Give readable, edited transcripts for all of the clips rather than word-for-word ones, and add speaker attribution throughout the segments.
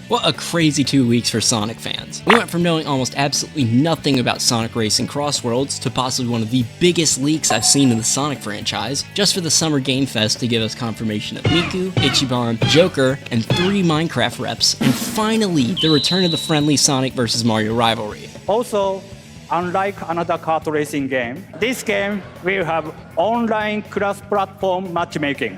Speaker 1: What a crazy 2 weeks for Sonic fans. We went from knowing almost absolutely nothing about Sonic Racing Crossworlds to possibly one of the biggest leaks I've seen in the Sonic franchise, just for the Summer Game Fest to give us confirmation of Miku, Ichiban, Joker, and 3 Minecraft reps, and finally, the return of the friendly Sonic vs. Mario rivalry.
Speaker 2: Also, unlike another kart racing game, this game will have online cross-platform matchmaking.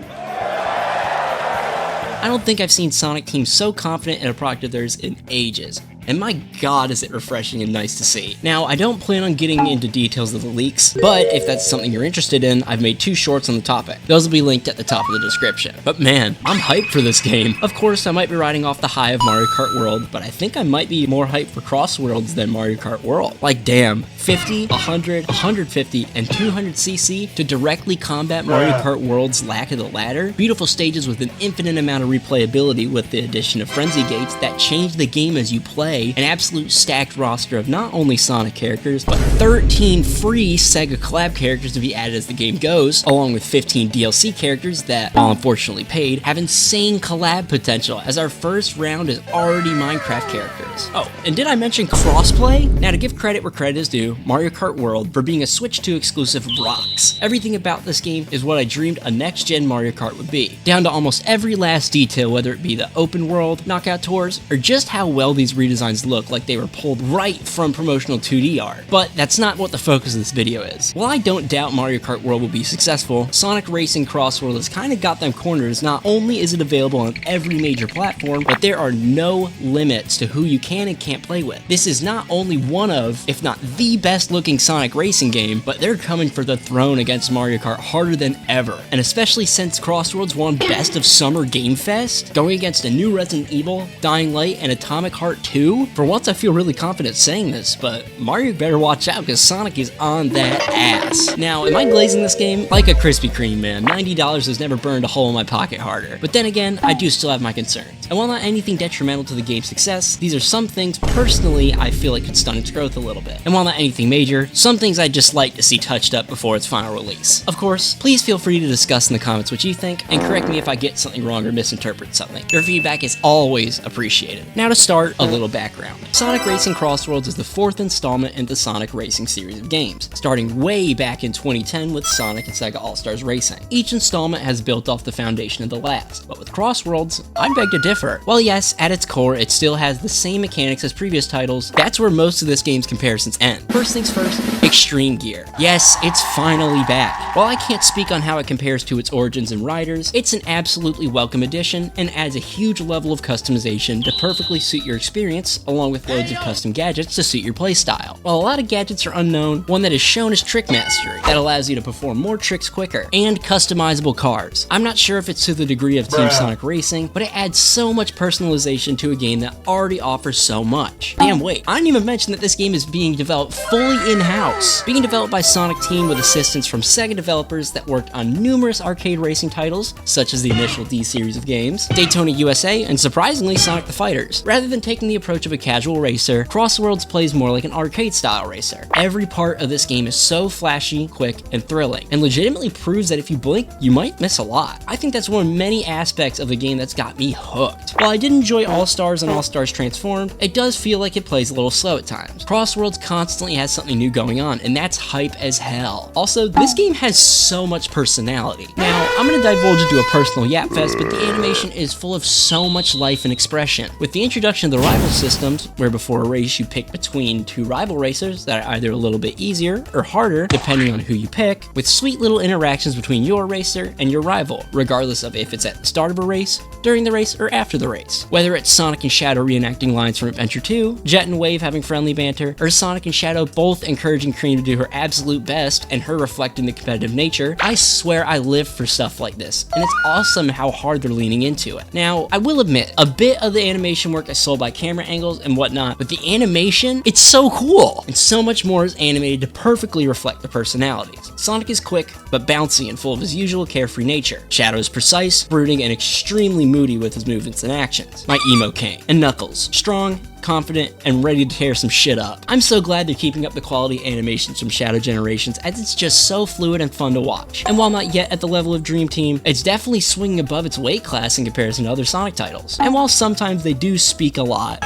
Speaker 1: I don't think I've seen Sonic teams so confident in a product of theirs in ages. And my god is it refreshing and nice to see. Now, I don't plan on getting into details of the leaks, but if that's something you're interested in, I've made 2 shorts on the topic. Those will be linked at the top of the description. But man, I'm hyped for this game. Of course, I might be riding off the high of Mario Kart World, but I think I might be more hyped for Crossworlds than Mario Kart World. Like damn, 50, 100, 150, and 200cc to directly combat Mario Kart World's lack of the ladder. Beautiful stages with an infinite amount of replayability with the addition of frenzy gates that change the game as you play. An absolute stacked roster of not only Sonic characters, but 13 free Sega collab characters to be added as the game goes, along with 15 DLC characters that, while unfortunately paid, have insane collab potential, as our first round is already Minecraft characters. Oh, and did I mention crossplay? Now, to give credit where credit is due, Mario Kart World for being a Switch 2 exclusive rocks. Everything about this game is what I dreamed a next-gen Mario Kart would be, down to almost every last detail, whether it be the open world, knockout tours, or just how well these redesigns look like they were pulled right from promotional 2D art. But that's not what the focus of this video is. While I don't doubt Mario Kart World will be successful, Sonic Racing Crossworld has kind of got them cornered, as not only is it available on every major platform, but there are no limits to who you can and can't play with. This is not only one of, if not the best looking Sonic racing game, but they're coming for the throne against Mario Kart harder than ever. And especially since Crossworlds won Best of Summer Game Fest, going against a new Resident Evil, Dying Light, and Atomic Heart 2, for once I feel really confident saying this, but Mario better watch out because Sonic is on that ass. Now, am I glazing this game? Like a Krispy Kreme, man. $90 has never burned a hole in my pocket harder. But then again, I do still have my concerns. And while not anything detrimental to the game's success, these are some things personally I feel like could stunt its growth a little bit. And while not anything major, some things I'd just like to see touched up before its final release. Of course, please feel free to discuss in the comments what you think, and correct me if I get something wrong or misinterpret something. Your feedback is always appreciated. Now to start, a little background. Sonic Racing Crossworlds is the 4th installment in the Sonic Racing series of games, starting way back in 2010 with Sonic and Sega All-Stars Racing. Each installment has built off the foundation of the last, but with Crossworlds, I'd beg to differ. While yes, at its core, it still has the same mechanics as previous titles, that's where most of this game's comparisons end. First things first, Extreme Gear. Yes, it's finally back. While I can't speak on how it compares to its origins and riders, it's an absolutely welcome addition and adds a huge level of customization to perfectly suit your experience, along with loads of custom gadgets to suit your playstyle. While a lot of gadgets are unknown, one that is shown is Trick Mastery, that allows you to perform more tricks quicker, and customizable cars. I'm not sure if it's to the degree of Team Sonic Racing, but it adds so much personalization to a game that already offers so much. Damn, wait, I didn't even mention that this game is being developed fully in-house. Being developed by Sonic Team with assistance from Sega developers that worked on numerous arcade racing titles, such as the initial D series of games, Daytona USA, and surprisingly Sonic the Fighters. Rather than taking the approach of a casual racer, Crossworlds plays more like an arcade-style racer. Every part of this game is so flashy, quick, and thrilling, and legitimately proves that if you blink, you might miss a lot. I think that's one of many aspects of the game that's got me hooked. While I did enjoy All-Stars and All-Stars Transformed, it does feel like it plays a little slow at times. Crossworlds constantly has something new going on, and that's hype as hell. Also, this game has so much personality. Now, I'm gonna divulge into a personal yap fest, but the animation is full of so much life and expression. With the introduction of the rival systems, where before a race you pick between 2 rival racers that are either a little bit easier or harder, depending on who you pick, with sweet little interactions between your racer and your rival, regardless of if it's at the start of a race, during the race, or after the race. Whether it's Sonic and Shadow reenacting lines from Adventure 2, Jet and Wave having friendly banter, or Sonic and Shadow both encouraging Cream to do her absolute best and her reflecting the competitive nature, I swear I live for stuff like this, and it's awesome how hard they're leaning into it. Now, I will admit, a bit of the animation work is sold by camera angles and whatnot, but the animation, it's so cool, and so much more is animated to perfectly reflect the personalities. Sonic is quick, but bouncy and full of his usual carefree nature. Shadow is precise, brooding, and extremely moody with his movements and actions. My emo king. And Knuckles, strong, confident and ready to tear some shit up. I'm so glad they're keeping up the quality animations from Shadow Generations, as it's just so fluid and fun to watch. And while not yet at the level of Dream Team, it's definitely swinging above its weight class in comparison to other Sonic titles. And while sometimes they do speak a lot,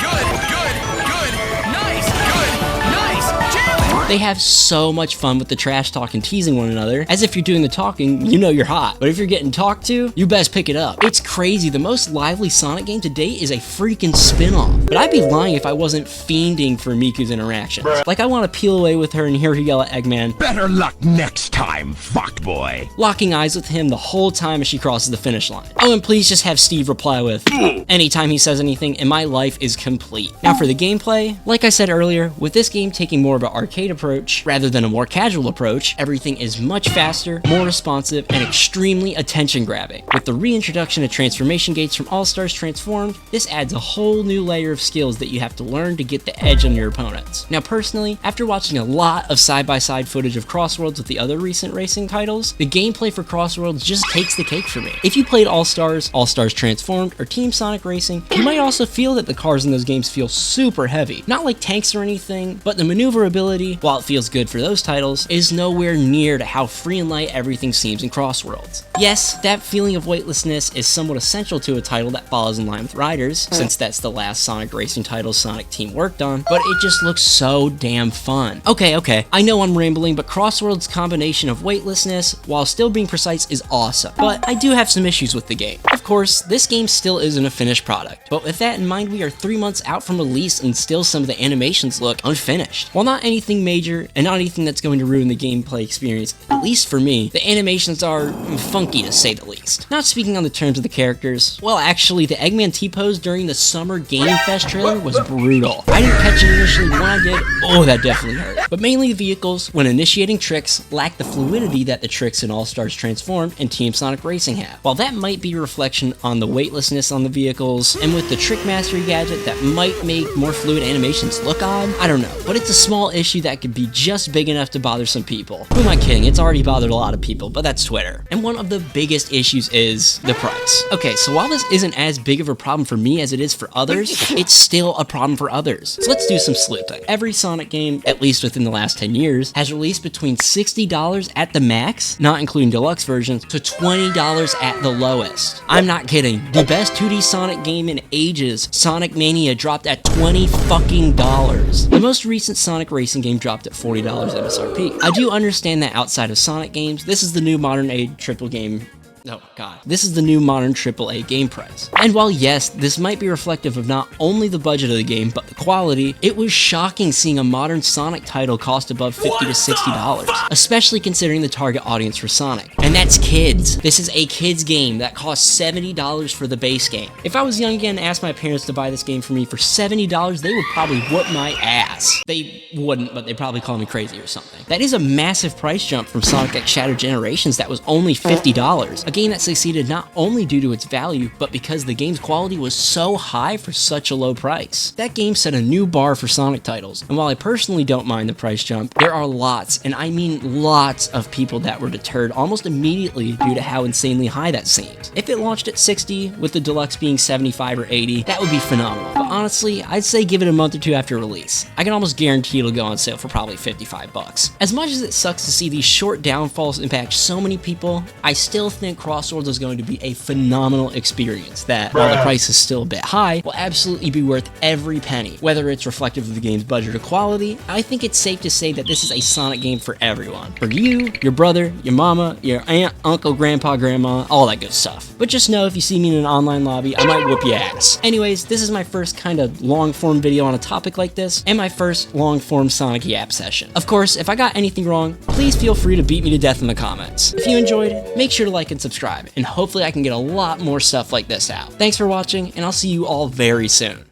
Speaker 1: they have so much fun with the trash talk and teasing one another. As if you're doing the talking, you know you're hot. But if you're getting talked to, you best pick it up. It's crazy. The most lively Sonic game to date is a freaking spin-off. But I'd be lying if I wasn't fiending for Miku's interactions. Like, I want to peel away with her and hear her yell at Eggman,
Speaker 3: "Better luck next time, fuckboy."
Speaker 1: Locking eyes with him the whole time as she crosses the finish line. Oh, and please just have Steve reply with anytime he says anything, and my life is complete. Now for the gameplay, like I said earlier, with this game taking more of an arcade approach rather than a more casual approach, everything is much faster, more responsive, and extremely attention-grabbing. With the reintroduction of transformation gates from All-Stars Transformed, this adds a whole new layer of skills that you have to learn to get the edge on your opponents. Now personally, after watching a lot of side-by-side footage of Crossworlds with the other recent racing titles, the gameplay for Crossworlds just takes the cake for me. If you played All-Stars, All-Stars Transformed, or Team Sonic Racing, you might also feel that the cars in those games feel super heavy. Not like tanks or anything, but the maneuverability, while it feels good for those titles, is nowhere near to how free and light everything seems in Crossworlds. Yes, that feeling of weightlessness is somewhat essential to a title that follows in line with Riders, since that's the last Sonic Racing title Sonic Team worked on, but it just looks so damn fun. Okay, I know I'm rambling, but Crossworld's combination of weightlessness, while still being precise, is awesome, but I do have some issues with the game. Of course, this game still isn't a finished product, but with that in mind, we are 3 months out from release and still some of the animations look unfinished. While not anything major, and not anything that's going to ruin the gameplay experience, at least for me, the animations are funky to say the least. Not speaking on the terms of the characters, well actually, the Eggman T-pose during the Summer Game Fest trailer was brutal. I didn't catch it initially, but when I did, oh that definitely hurt. But mainly the vehicles, when initiating tricks, lack the fluidity that the tricks in All-Stars Transformed and Team Sonic Racing have. While that might be a reflection on the weightlessness on the vehicles, and with the Trick Mastery gadget that might make more fluid animations look odd, I don't know. But it's a small issue that could be just big enough to bother some people. Who am I kidding? It's already bothered a lot of people, but that's Twitter. And one of the biggest issues is the price. Okay, so while this isn't as big of a problem for me as it is for others, it's still a problem for others. So let's do some sleuthing. Every Sonic game, at least within the last 10 years, has released between $60 at the max, not including deluxe versions, to $20 at the lowest. I'm not kidding. The best 2D Sonic game in ages, Sonic Mania, dropped at $20 fucking dollars. The most recent Sonic Racing game dropped at $40 MSRP. I do understand that outside of Sonic games, this is the new modern age triple game. Oh god. This is the new modern AAA game price. And while yes, this might be reflective of not only the budget of the game, but the quality, it was shocking seeing a modern Sonic title cost above $50 to $60, especially considering the target audience for Sonic. And that's kids. This is a kids game that costs $70 for the base game. If I was young again and asked my parents to buy this game for me for $70, they would probably whoop my ass. They wouldn't, but they'd probably call me crazy or something. That is a massive price jump from Sonic X Shadow Generations that was only $50. A game that succeeded not only due to its value, but because the game's quality was so high for such a low price. That game set a new bar for Sonic titles, and while I personally don't mind the price jump, there are lots, and I mean lots, of people that were deterred almost immediately due to how insanely high that seemed. If it launched at $60, with the deluxe being $75 or $80, that would be phenomenal. But honestly, I'd say give it a month or two after release. I can almost guarantee it'll go on sale for probably $55. As much as it sucks to see these short downfalls impact so many people, I still think Crossworlds is going to be a phenomenal experience that, while the price is still a bit high, will absolutely be worth every penny. Whether it's reflective of the game's budget or quality, I think it's safe to say that this is a Sonic game for everyone. For you, your brother, your mama, your aunt, uncle, grandpa, grandma, all that good stuff. But just know if you see me in an online lobby, I might whoop your ass. Anyways, this is my first kind of long-form video on a topic like this, and my first long-form Sonic Yap session. Of course, if I got anything wrong, please feel free to beat me to death in the comments. If you enjoyed, make sure to like and subscribe, and hopefully I can get a lot more stuff like this out. Thanks for watching, and I'll see you all very soon.